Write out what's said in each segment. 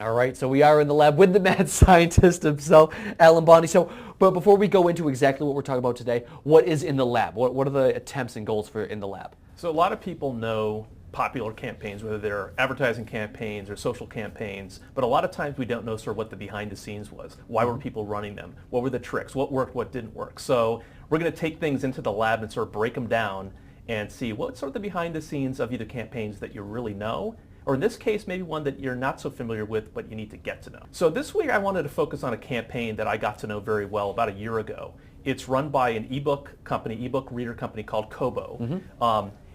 All right, so we are in the lab with the mad scientist himself, Alan Bonde. So, but before we go into exactly what we're talking about today, what is in the lab? What are the attempts and goals for in the lab? So a lot of people know popular campaigns, whether they're advertising campaigns or social campaigns, but a lot of times we don't know sort of what the behind the scenes was. Why were people running them? What were the tricks? What worked, what didn't work? So we're going to take things into the lab and sort of break them down and see what's sort of the behind the scenes of either campaigns that you really know, or in this case, maybe one that you're not so familiar with, but you need to get to know. So this week I wanted to focus on a campaign that I got to know very well about a year ago. It's run by an ebook company, ebook reader company called Kobo.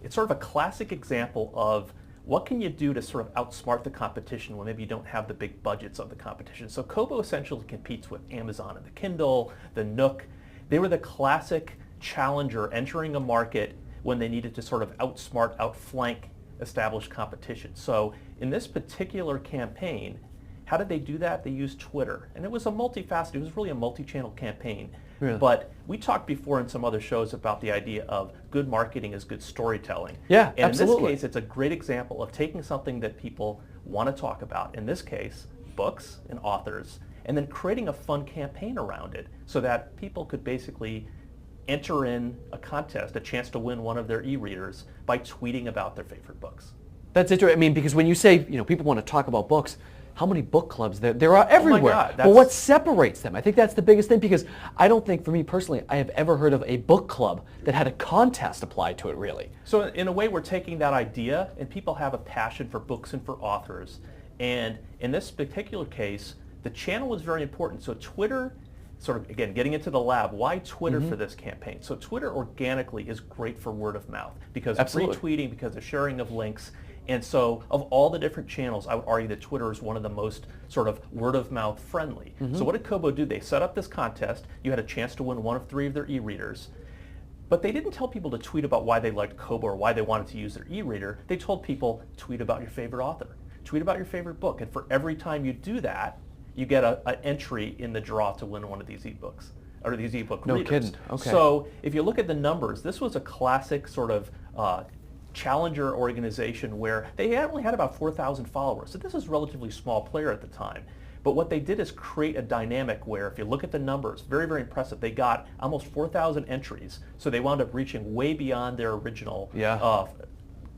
It's sort of a classic example of what can you do to sort of outsmart the competition when maybe you don't have the big budgets of the competition. So Kobo essentially competes with Amazon and the Kindle, the Nook. They were the classic challenger entering a market when they needed to sort of outsmart, outflank established competition. So in this particular campaign, how did they do that? They used Twitter. And it was a multifaceted, it was really a multi-channel campaign. Really? But we talked before in some other shows about the idea of good marketing is good storytelling. Yeah, and absolutely. in this case, it's a great example of taking something that people want to talk about, in this case, books and authors, and then creating a fun campaign around it so that people could basically enter in a contest, a chance to win one of their e-readers by tweeting about their favorite books. That's interesting. I mean, because when you say, people want to talk about books, how many book clubs there are everywhere? Oh my God, but what separates them? I think that's the biggest thing, because I don't think, for me personally, I have ever heard of a book club that had a contest applied to it, really. So in a way, we're taking that idea, and people have a passion for books and for authors. And in this particular case, the channel was very important. So Twitter, sort of, again, getting into the lab, why Twitter for this campaign? So Twitter organically is great for word of mouth, because of retweeting, because of sharing of links. And so of all the different channels, I would argue that Twitter is one of the most sort of word of mouth friendly. So what did Kobo do? They set up this contest. You had a chance to win one of 3 of their e-readers. But they didn't tell people to tweet about why they liked Kobo or why they wanted to use their e-reader. They told people, tweet about your favorite author. Tweet about your favorite book. And for every time you do that, you get an entry in the draw to win one of these ebooks, or these ebook readers. No kidding. Okay. So if you look at the numbers, this was a classic sort of challenger organization where they only had about 4,000 followers. So this is a relatively small player at the time. But what they did is create a dynamic where, if you look at the numbers, very, very impressive. They got almost 4,000 entries. So they wound up reaching way beyond their original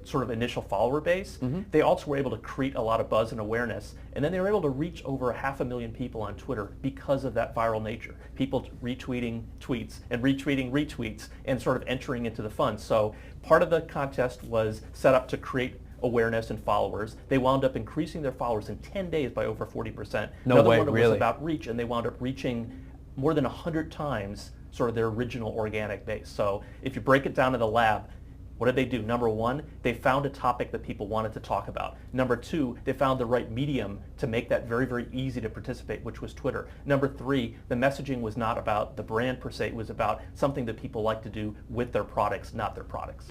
sort of initial follower base. They also were able to create a lot of buzz and awareness, and then they were able to reach over 500,000 people on Twitter because of that viral nature. People retweeting tweets and retweeting retweets and sort of entering into the fun. So part of the contest was set up to create awareness and followers. They wound up increasing their followers in 10 days by over 40%. No way, one really? was about reach, and they wound up reaching more than 100 times sort of their original organic base. So if you break it down to the lab, what did they do? Number 1, they found a topic that people wanted to talk about. Number 2, they found the right medium to make that very, very easy to participate, which was Twitter. Number 3, the messaging was not about the brand per se, it was about something that people like to do with their products, not their products.